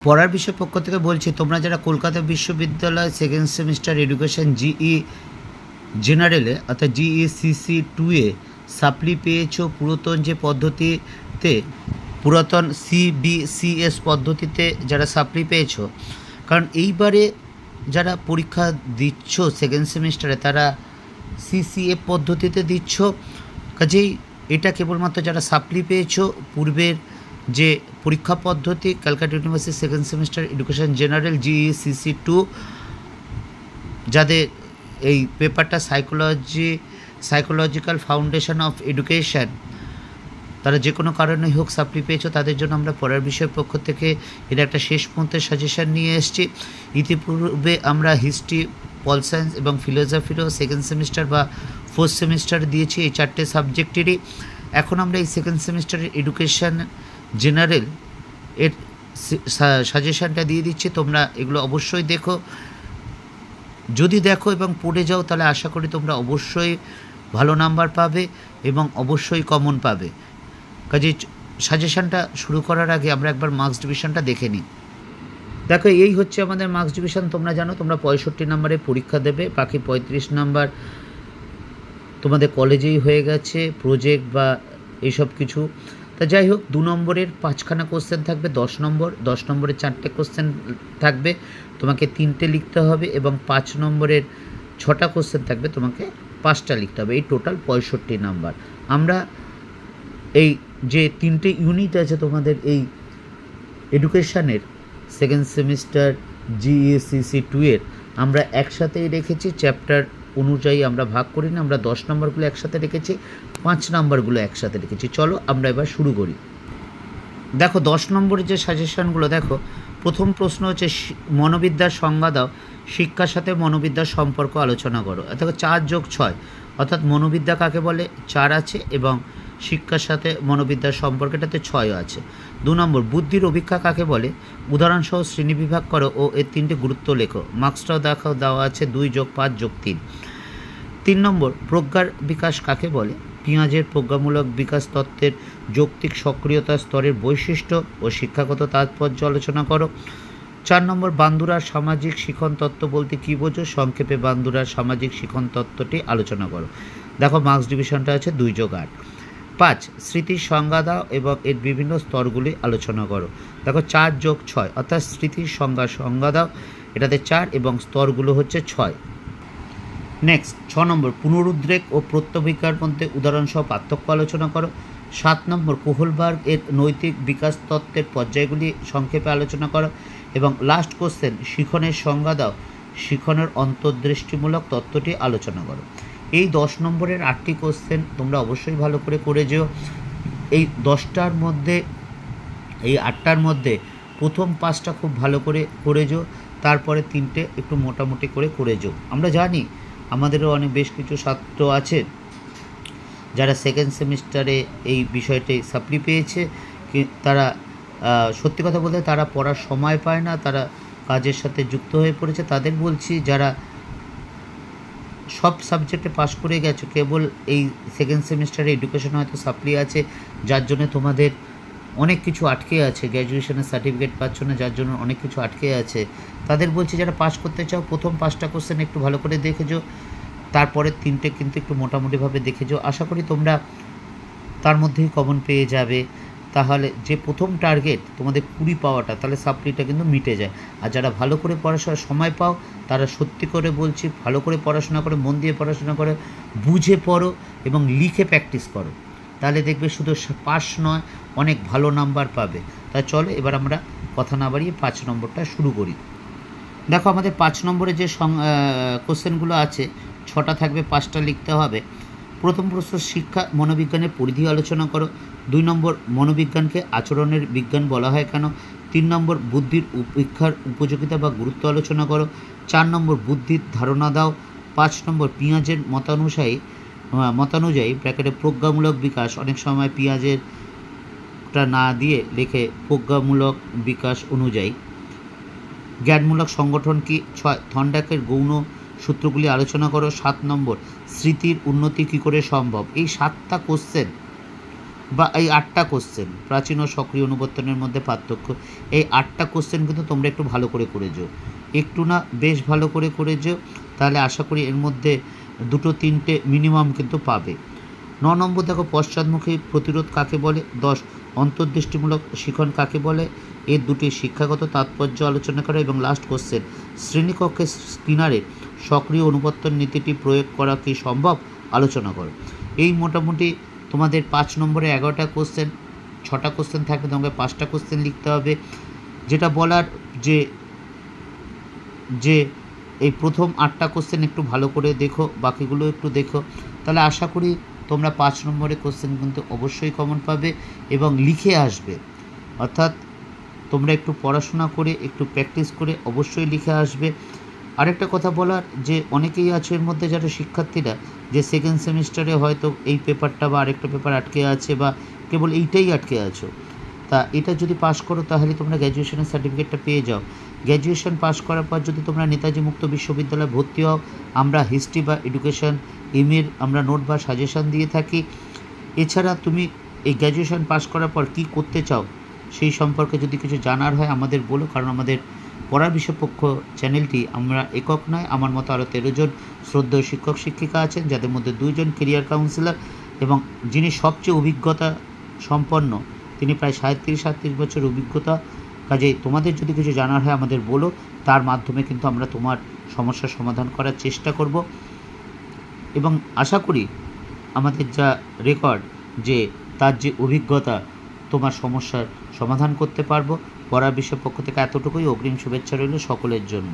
পড়ার বিষয় পক্ষ থেকে বলছি, তোমরা যারা কলকাতা বিশ্ববিদ্যালয় সেকেন্ড সেমিস্টার এডুকেশন জিই জেনারেলে অর্থাৎ জিইসিসি 2-এ সাপ্লি পেয়েছো পুরাতন যে পদ্ধতিতে, পুরাতন সিবিসিএস পদ্ধতিতে যারা সাপ্লি পেয়েছো, কারণ এইবারে যারা পরীক্ষা দিচ্ছ সেকেন্ড সেমিস্টারে তারা সিসিএফ পদ্ধতিতে দিচ্ছ। কাজেই এটা কেবলমাত্র যারা সাপ্লি পেয়েছো পূর্বের যে পরীক্ষা পদ্ধতি Calcutta university second semester education general GECC 2, যাদের এই পেপারটা সাইকোলজিক্যাল ফাউন্ডেশন অফ এডুকেশন, তারা যে কোনো কারণেই হোক সাপ্লি পেয়েছো, তাদের জন্য আমরা পড়ার বিষয়ের পক্ষ থেকে এর একটা শেষ মুহূর্তের সাজেশান নিয়ে এসেছি। ইতিপূর্বে আমরা হিস্ট্রি, পল সায়েন্স এবং ফিলোসফিরও সেকেন্ড সেমিস্টার বা ফোর্থ সেমিস্টার দিয়েছি, এই চারটে সাবজেক্টেরই। এখন আমরা এই সেকেন্ড সেমিস্টারের এডুকেশন জেনারেল এর সাজেশানটা দিয়ে দিচ্ছি। তোমরা এগুলো অবশ্যই দেখো, যদি দেখো এবং পড়ে যাও তাহলে আশা করি তোমরা অবশ্যই ভালো নাম্বার পাবে এবং অবশ্যই কমন পাবে। কাজে সাজেশানটা শুরু করার আগে আমরা একবার মার্কস ডিভিশনটা দেখে নিই। দেখো, এই হচ্ছে আমাদের মার্কস ডিভিশন। তোমরা জানো তোমরা 65 নম্বরে পরীক্ষা দেবে, বাকি 35 নাম্বার তোমাদের কলেজেই হয়ে গেছে, প্রজেক্ট বা এইসব কিছু। তা যাই হোক, 2 নম্বরের 5খানা কোশ্চেন থাকবে, 10 নম্বর, 10 নম্বরের 4টে কোশ্চেন থাকবে, তোমাকে 3টে লিখতে হবে, এবং 5 নম্বরের 6টা কোশ্চেন থাকবে, তোমাকে 5টা লিখতে হবে। এই টোটাল 65 নাম্বার। আমরা এই যে 3টে ইউনিট আছে তোমাদের এই এডুকেশানের সেকেন্ড সেমিস্টার জিইসিসি 2-এর, আমরা একসাথেই রেখেছি, চ্যাপ্টার অনুযায়ী আমরা ভাগ করি না। আমরা 10 নম্বরগুলো একসাথে রেখেছি, 5 নম্বরগুলো একসাথে রেখেছি। চলো আমরা এবার শুরু করি। দেখো, 10 নম্বরের যে সাজেশনগুলো, দেখো প্রথম প্রশ্ন হচ্ছে মনোবিদ্যার সংজ্ঞা দাও, শিক্ষার সাথে মনোবিদ্যার সম্পর্ক আলোচনা করো। দেখো 4 যোগ 6, অর্থাৎ মনোবিদ্যা কাকে বলে 4 আছে, এবং শিক্ষার সাথে মনোবিদ্যার সম্পর্ক এটাতে 6 আছে। 2 নম্বর বুদ্ধির অভিক্ষা কাকে বলে, উদাহরণসহ শ্রেণীবিভাগ করো ও এর 3টে গুরুত্ব লেখো। মার্কসটাও দেখাও, দেওয়া আছে 2 যোগ 5 যোগ 3। 3 নম্বর প্রজ্ঞার বিকাশ কাকে বলে, পিঁয়াজের প্রজ্ঞামূলক বিকাশ তত্ত্বের যৌক্তিক সক্রিয়তা স্তরের বৈশিষ্ট্য ও শিক্ষাগত তাৎপর্য আলোচনা করো। 4 নম্বর বান্দুরার সামাজিক শিখন তত্ত্ব বলতে কী বোঝো, সংক্ষেপে বান্দুরার সামাজিক শিখন তত্ত্বটি আলোচনা করো। দেখো মার্কস ডিভিশনটা আছে 2 যোগ 8। 5 স্মৃতির সংজ্ঞা দাও এবং এর বিভিন্ন স্তরগুলি আলোচনা করো। দেখো 4 যোগ 6, অর্থাৎ স্মৃতির সংজ্ঞা দাও, এটাতে 4 এবং স্তরগুলো হচ্ছে 6। নেক্সট 6 নম্বর পুনরুদ্রেক ও প্রত্যভিজ্ঞার মধ্যে উদাহরণসহ পার্থক্য আলোচনা করো। 7 নম্বর কোহলবার্গ এর নৈতিক বিকাশ তত্ত্বের পর্যায়গুলি সংক্ষেপে আলোচনা করো। এবং লাস্ট কোশ্চেন শিখনের সংজ্ঞা দাও, শিখনের অন্তর্দৃষ্টিমূলক তত্ত্বটি আলোচনা করো। এই 10 নম্বরের 8টি কোশ্চেন তোমরা অবশ্যই ভালো করে করে যেও। এই 10টার মধ্যে, এই 8টার মধ্যে প্রথম 5টা খুব ভালো করে করে যেও, তারপরে 3টে একটু মোটামুটি করে করে যেও। আমরা জানি আমাদেরও অনেক বেশ কিছু ছাত্র আছে যারা সেকেন্ড সেমিস্টারে এই বিষয়টি সাপ্লি পেয়েছে, তারা সত্যি কথা বলতে তারা পড়ার সময় পায় না, তারা কাজের সাথে যুক্ত হয়ে পড়েছে। তাদের বলছি, যারা সব সাবজেক্টে পাশ করে গেছো, কেবল এই সেকেন্ড সেমিস্টারে এডুকেশন হয়তো সাপ্লি আছে, যার জন্য তোমাদের অনেক কিছু আটকে আছে, গ্র্যাজুয়েশনের সার্টিফিকেট পাচ্ছ না, যার জন্য অনেক কিছু আটকে আছে, তাদের বলছি যারা পাস করতে চাও প্রথম 5টা কোশ্চেন একটু ভালো করে দেখেছো, তারপরে 3টে কিন্তু একটু মোটামুটিভাবে দেখেছো। আশা করি তোমরা তার মধ্যেই কমন পেয়ে যাবে। তাহলে যে প্রথম টার্গেট তোমাদের 20 পাওয়াটা, তাহলে সাপ্লিটা কিন্তু মিটে যায়। আর যারা ভালো করে পড়াশোনার সময় পাও, তারা সত্যি করে বলছি ভালো করে পড়াশোনা করে, মন দিয়ে পড়াশোনা করে, বুঝে পড়ো এবং লিখে প্র্যাকটিস করো, তাহলে দেখবে শুধু পাস নয়, অনেক ভালো নাম্বার পাবে। তা চলো এবার আমরা কথা না বাড়িয়ে 5 নম্বরটা শুরু করি। দেখো আমাদের 5 নম্বরে যে কোশ্চেনগুলো আছে, 6টা থাকবে, 5টা লিখতে হবে। প্রথম প্রশ্ন শিক্ষা মনোবিজ্ঞানের পরিধি আলোচনা করো। 2 নম্বর মনোবিজ্ঞানকে আচরণের বিজ্ঞান বলা হয় কেন। 3 নম্বর বুদ্ধির উপেক্ষার উপযোগিতা বা গুরুত্ব আলোচনা করো। 4 নম্বর বুদ্ধির ধারণা দাও। 5 নম্বর পেঁয়াজের মতানুযায়ী ব্র্যাকেটে প্রজ্ঞামূলক বিকাশ, অনেক সময় পেঁয়াজেরটা না দিয়ে লেখে প্রজ্ঞামূলক বিকাশ অনুযায়ী। জ্ঞানমূলক সংগঠন কি। 6 থর্নডাইকের গৌণ সূত্রগুলি আলোচনা করো। 7 নম্বর স্মৃতির উন্নতি কী করে সম্ভব। এই 7টা কোশ্চেন বা এই 8টা কোশ্চেন, প্রাচীন ও সক্রিয় অনুবর্তনের মধ্যে পার্থক্য, এই 8টা কোশ্চেন কিন্তু তোমরা একটু ভালো করে যেও, একটু না বেশ ভালো করে যেও, তাহলে আশা করি এর মধ্যে 2-3টে মিনিমাম কিন্তু পাবে। 9 নম্বর দেখো, পশ্চাৎমুখী প্রতিরোধ কাকে বলে। 10 অন্তর্দৃষ্টিমূলক শিখন কাকে বলে, এর দুটি শিক্ষাগত তাৎপর্য আলোচনা করো। এবং লাস্ট কোশ্চেন, শ্রেণীকক্ষে স্কিনারের সক্রিয় অনুবর্তন নীতিটি প্রয়োগ করা কি সম্ভব, আলোচনা করো। এই মোটামুটি তোমাদের 5 নম্বরে 11টা কোশ্চেন, 6টা কোশ্চেন থাকবে, তোমাকে 5টা কোশ্চেন লিখতে হবে। যেটা বলার যে যে এই প্রথম 8টা কোশ্চেন একটু ভালো করে দেখো, বাকিগুলো একটু দেখো, তাহলে আশা করি তোমরা 5 নম্বরের কোশ্চেন কিন্তু অবশ্যই কমন পাবে এবং লিখে আসবে। অর্থাৎ তোমরা একটু পড়াশোনা করে, একটু প্র্যাকটিস করে অবশ্যই লিখে আসবে। আরেকটা কথা বলার, যে অনেকেই আছে এর মধ্যে যারা শিক্ষার্থীরা যে সেকেন্ড সেমিস্টারে হয়তো এই পেপারটা বা আরেকটা পেপার আটকে আছে, বা কেবল এইটাই আটকে আছো, তা এটা যদি পাস করো তাহলে তোমরা গ্র্যাজুয়েশনের সার্টিফিকেটটা পেয়ে যাও। গ্র্যাজুয়েশন পাস করার পর যদি তোমরা নেতাজি মুক্ত বিশ্ববিদ্যালয়ে ভর্তি হও, আমরা হিস্ট্রি বা এডুকেশন এর আমরা নোট বা সাজেশান দিয়ে থাকি। এছাড়া তুমি এই গ্র্যাজুয়েশন পাস করার পর কী করতে চাও সেই সম্পর্কে যদি কিছু জানার হয় আমাদের বলো, কারণ আমাদের পড়ার বিষয়পক্ষ চ্যানেলটি আমরা একক নয়, আমার মতো আরও 13 জন শ্রদ্ধেয় শিক্ষক শিক্ষিকা আছেন, যাদের মধ্যে 2 জন কেরিয়ার কাউন্সিলর, এবং যিনি সবচেয়ে অভিজ্ঞতা সম্পন্ন, তিনি প্রায় 37-38 বছর অভিজ্ঞতা। কাজেই তোমাদের যদি কিছু জানার হয় আমাদের বলো, তার মাধ্যমে কিন্তু আমরা তোমার সমস্যার সমাধান করার চেষ্টা করব। এবং আশা করি আমাদের যা রেকর্ড, যে তার যে অভিজ্ঞতা, তোমার সমস্যার সমাধান করতে পারবো। পড়ার বিষয় পক্ষ থেকে এতটুকুই, অগ্রিম শুভেচ্ছা রইল সকলের জন্য।